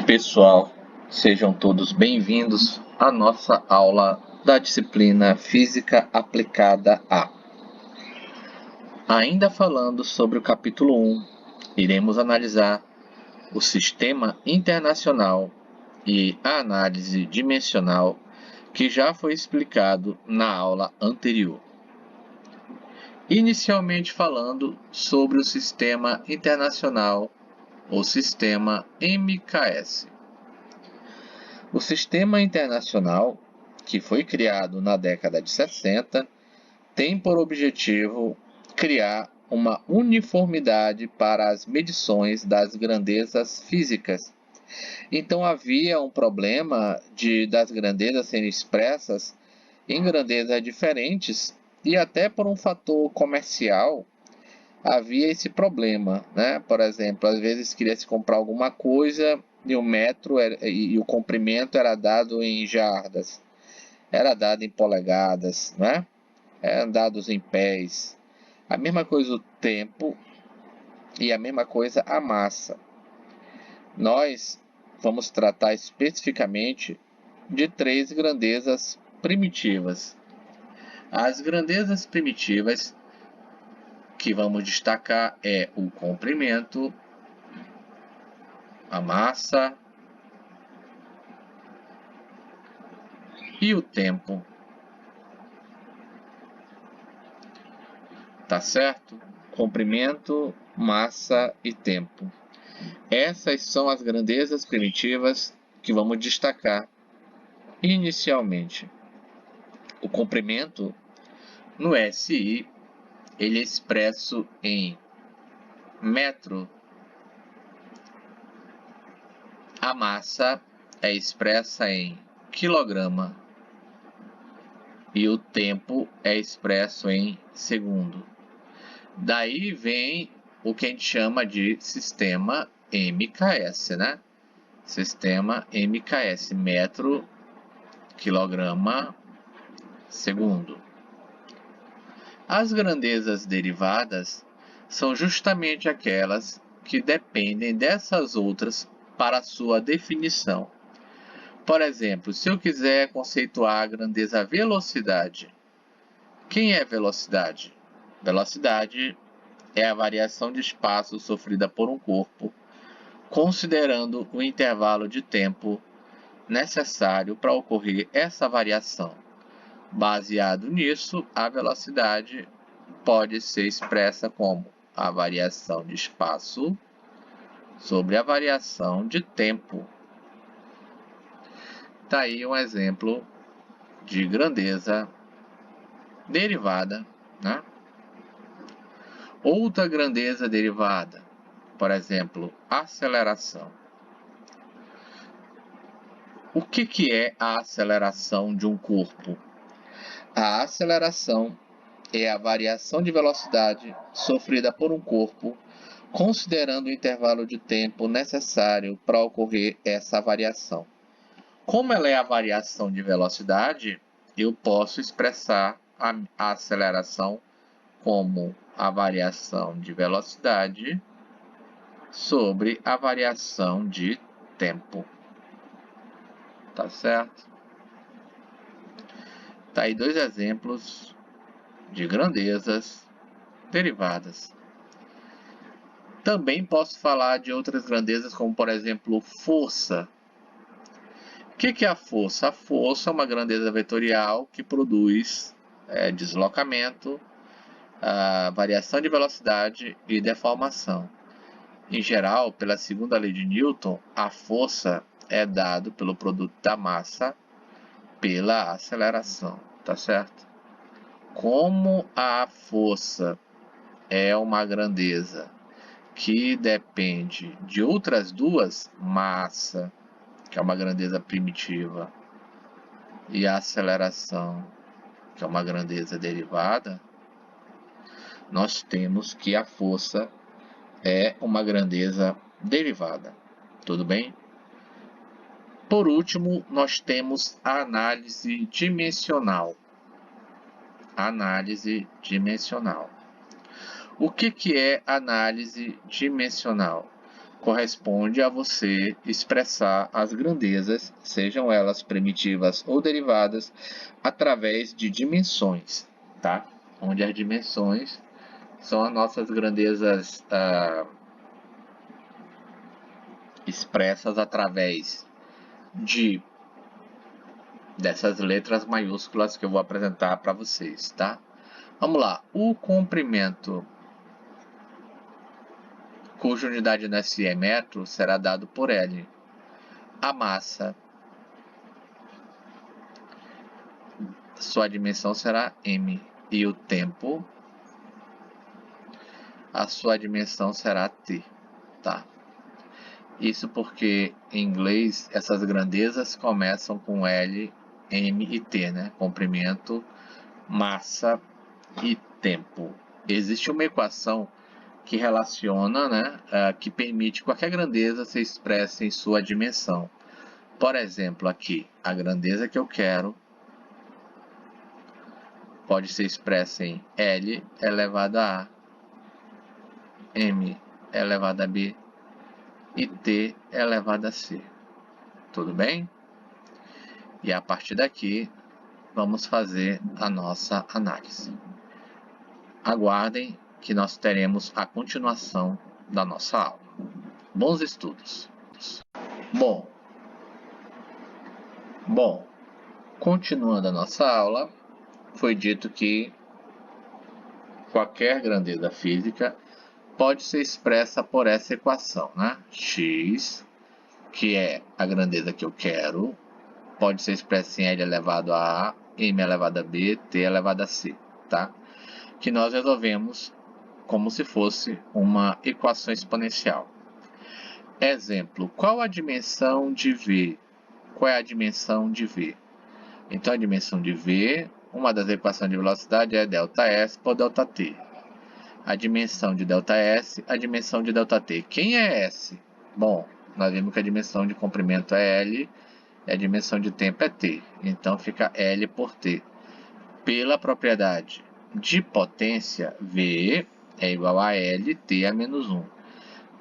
Pessoal, sejam todos bem-vindos à nossa aula da disciplina Física Aplicada A. Ainda falando sobre o capítulo 1, iremos analisar o Sistema Internacional e a análise dimensional que já foi explicado na aula anterior. Inicialmente falando sobre o Sistema Internacional, ou Sistema MKS. O Sistema Internacional, que foi criado na década de 60, tem por objetivo criar uma uniformidade para as medições das grandezas físicas. Então havia um problema das grandezas serem expressas em grandezas diferentes e até por um fator comercial havia esse problema, né? Por exemplo, às vezes queria se comprar alguma coisa e o metro e o comprimento era dado em jardas, era dado em polegadas, né? Eram dados em pés. A mesma coisa o tempo e a mesma coisa a massa. Nós vamos tratar especificamente de 3 grandezas primitivas. As grandezas primitivas que vamos destacar é o comprimento, a massa e o tempo. Tá certo? Comprimento, massa e tempo. Essas são as grandezas primitivas que vamos destacar inicialmente. O comprimento no SI ele é expresso em metro. A massa é expressa em quilograma e o tempo é expresso em segundo. Daí vem o que a gente chama de sistema MKS, né? Sistema MKS, metro, quilograma, segundo. As grandezas derivadas são justamente aquelas que dependem dessas outras para sua definição. Por exemplo, se eu quiser conceituar a grandeza velocidade, quem é velocidade? Velocidade é a variação de espaço sofrida por um corpo, considerando o intervalo de tempo necessário para ocorrer essa variação. Baseado nisso, a velocidade pode ser expressa como a variação de espaço sobre a variação de tempo. Está aí um exemplo de grandeza derivada, né? Outra grandeza derivada, por exemplo, aceleração. O que é a aceleração de um corpo? A aceleração é a variação de velocidade sofrida por um corpo, considerando o intervalo de tempo necessário para ocorrer essa variação. Como ela é a variação de velocidade, eu posso expressar a aceleração como a variação de velocidade sobre a variação de tempo. Tá certo? Tá aí 2 exemplos de grandezas derivadas. Também posso falar de outras grandezas, como por exemplo, força. O que é a força? A força é uma grandeza vetorial que produz deslocamento, variação de velocidade e deformação. Em geral, pela segunda lei de Newton, a força é dada pelo produto da massa pela aceleração, tá certo? Como a força é uma grandeza que depende de outras duas, massa, que é uma grandeza primitiva, e a aceleração, que é uma grandeza derivada, nós temos que a força é uma grandeza derivada. Tudo bem? Por último, nós temos a análise dimensional. Análise dimensional. O que é análise dimensional? corresponde a você expressar as grandezas, sejam elas primitivas ou derivadas, através de dimensões, tá? Onde as dimensões são as nossas grandezas expressas através dessas letras maiúsculas que eu vou apresentar para vocês, tá? Vamos lá. O comprimento cuja unidade no SI é metro será dado por L. A massa, sua dimensão será M. E o tempo, a sua dimensão será T, tá? Isso porque em inglês essas grandezas começam com L, M e T, né? Comprimento, massa e tempo. Existe uma equação que relaciona, né, que permite qualquer grandeza ser expressa em sua dimensão. Por exemplo, aqui, a grandeza que eu quero pode ser expressa em L elevado a A, M elevado a B e T elevado a C. Tudo bem? E a partir daqui, vamos fazer a nossa análise. Aguardem que nós teremos a continuação da nossa aula. Bons estudos! Bom, continuando a nossa aula, foi dito que qualquer grandeza física pode ser expressa por essa equação, né? X, que é a grandeza que eu quero, pode ser expressa em L elevado a A, M elevado a B, T elevado a C, tá? Que nós resolvemos como se fosse uma equação exponencial. Exemplo, qual a dimensão de V? Qual é a dimensão de V? Então, a dimensão de V, uma das equações de velocidade é ΔS por ΔT. A dimensão de ΔS, a dimensão de ΔT. Quem é S? Bom, nós vimos que a dimensão de comprimento é L e a dimensão de tempo é T. Então, fica L por T. Pela propriedade de potência, V é igual a LT a menos 1.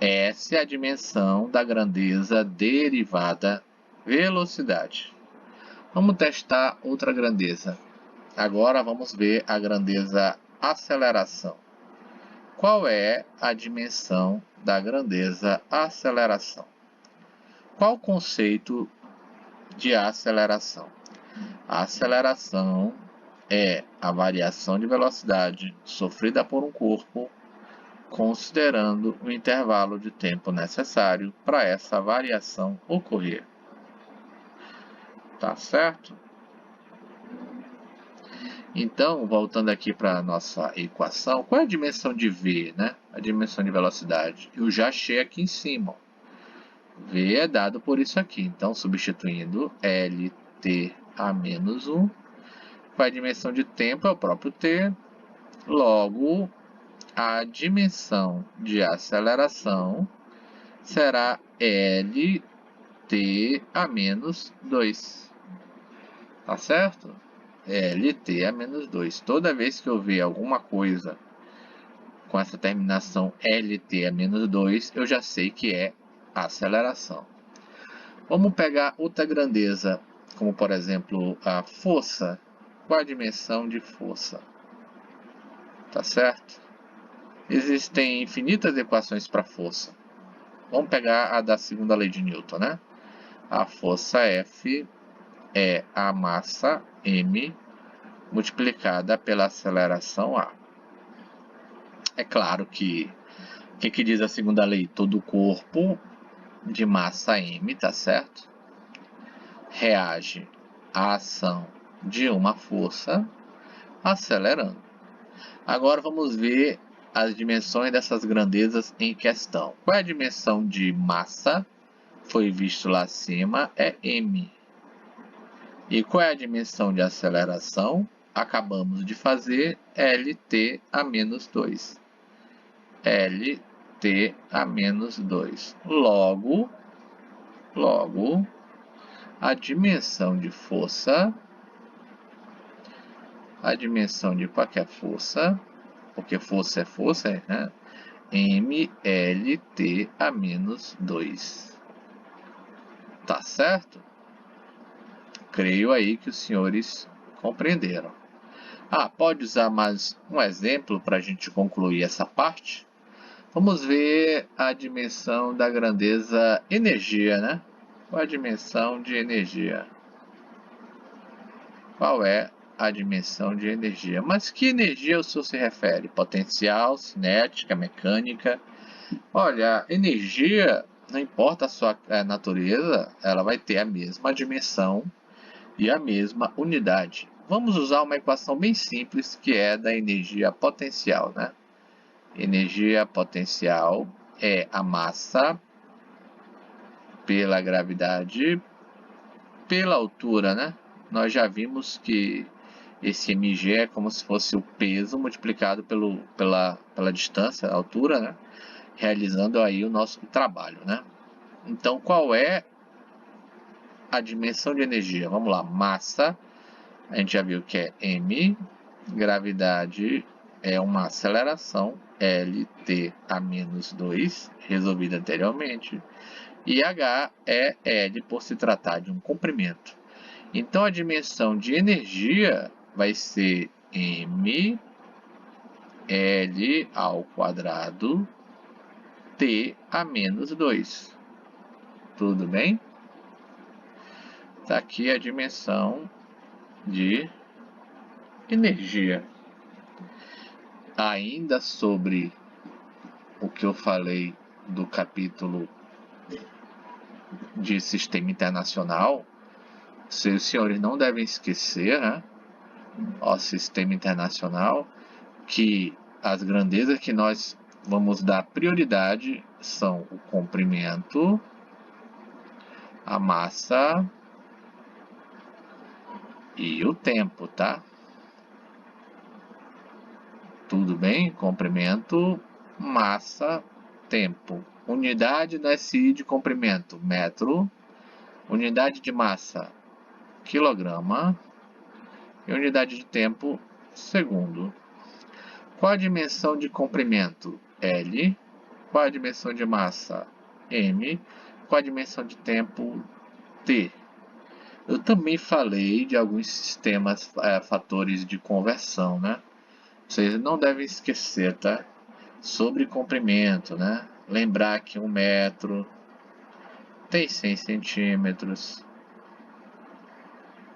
Essa é a dimensão da grandeza derivada velocidade. Vamos testar outra grandeza. Agora vamos ver a grandeza aceleração. Qual é a dimensão da grandeza aceleração? Qual o conceito de aceleração? A aceleração é a variação de velocidade sofrida por um corpo, considerando o intervalo de tempo necessário para essa variação ocorrer. Tá certo? Então, voltando aqui para a nossa equação, qual é a dimensão de V, né? A dimensão de velocidade. Eu já achei aqui em cima. V é dado por isso aqui. Então, substituindo LT a menos 1, a dimensão de tempo é o próprio T. Logo, a dimensão de aceleração será LT a menos 2. Tá certo? LT a menos 2. Toda vez que eu ver alguma coisa com essa terminação LT a menos 2, eu já sei que é aceleração. Vamos pegar outra grandeza, como por exemplo a força. Qual a dimensão de força? Tá certo? Existem infinitas equações para força. Vamos pegar a da segunda lei de Newton, né? A força F é a massa M multiplicada pela aceleração A. É claro que o que diz a segunda lei? Todo corpo de massa M, tá certo? Reage à ação de uma força acelerando. Agora vamos ver as dimensões dessas grandezas em questão. Qual é a dimensão de massa? Foi visto lá acima, é M. E qual é a dimensão de aceleração? Acabamos de fazer LT a menos 2. LT a menos 2. Logo, a dimensão de força, a dimensão de qualquer força, porque força é força, né? mLT a menos 2. Tá certo? Creio aí que os senhores compreenderam. Pode usar mais um exemplo para a gente concluir essa parte? Vamos ver a dimensão da grandeza energia, né? Qual a dimensão de energia? Qual é a dimensão de energia? Mas que energia o senhor se refere? Potencial, cinética, mecânica? Olha, energia, não importa a sua natureza, ela vai ter a mesma dimensão e a mesma unidade. Vamos usar uma equação bem simples que é da energia potencial, né? Energia potencial é a massa pela gravidade pela altura, né? Nós já vimos que esse mg é como se fosse o peso multiplicado pela distância, a altura, né? Realizando aí o nosso trabalho, né? Então, qual é a dimensão de energia? Vamos lá, massa, a gente já viu que é m, gravidade é uma aceleração, LT a menos 2, resolvida anteriormente, e H é L por se tratar de um comprimento. Então, a dimensão de energia vai ser m L ao quadrado T a menos 2. Tudo bem? Está aqui a dimensão de energia. Ainda sobre o que eu falei do capítulo de sistema internacional, os senhores não devem esquecer, né? O sistema internacional, que as grandezas que nós vamos dar prioridade são o comprimento, a massa e o tempo, tá? Tudo bem? Comprimento, massa, tempo. Unidade da SI de comprimento, metro. Unidade de massa, quilograma. E unidade de tempo, segundo. Qual a dimensão de comprimento? L. Qual a dimensão de massa? M. Qual a dimensão de tempo? T. Eu também falei de alguns sistemas, fatores de conversão, né? Vocês não devem esquecer, tá? Sobre comprimento, né? Lembrar que 1 metro tem 100 centímetros.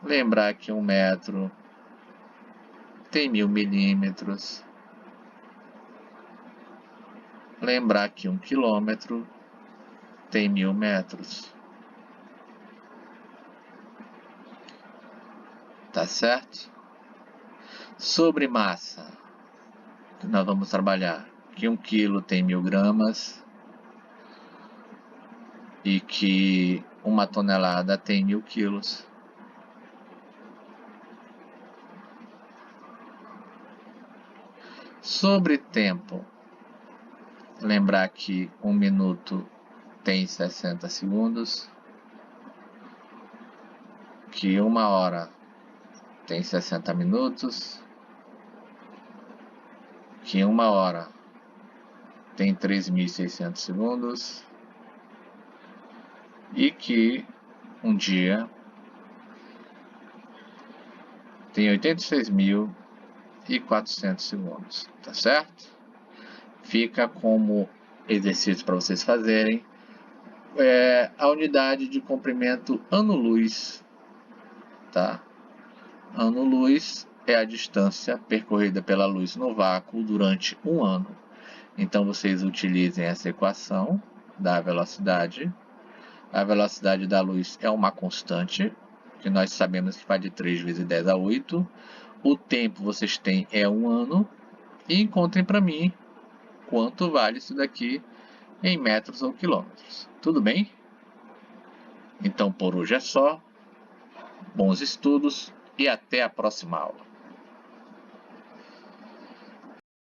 Lembrar que 1 metro tem 1000 milímetros. Lembrar que 1 quilômetro tem 1000 metros. Tá certo? Sobre massa, nós vamos trabalhar que 1 quilo tem 1000 gramas e que 1 tonelada tem 1000 quilos. Sobre tempo, lembrar que 1 minuto tem 60 segundos, que 1 hora tem 60 minutos, que 1 hora tem 3.600 segundos e que um dia tem 86.400 segundos, tá certo? Fica como exercício para vocês fazerem a unidade de comprimento ano-luz, tá? Ano-luz é a distância percorrida pela luz no vácuo durante um ano. Então, vocês utilizem essa equação da velocidade. A velocidade da luz é uma constante, que nós sabemos que vai de 3 vezes 10 a 8. O tempo vocês têm é 1 ano. E encontrem para mim quanto vale isso daqui em metros ou quilômetros. Tudo bem? Então, por hoje é só. Bons estudos e até a próxima aula.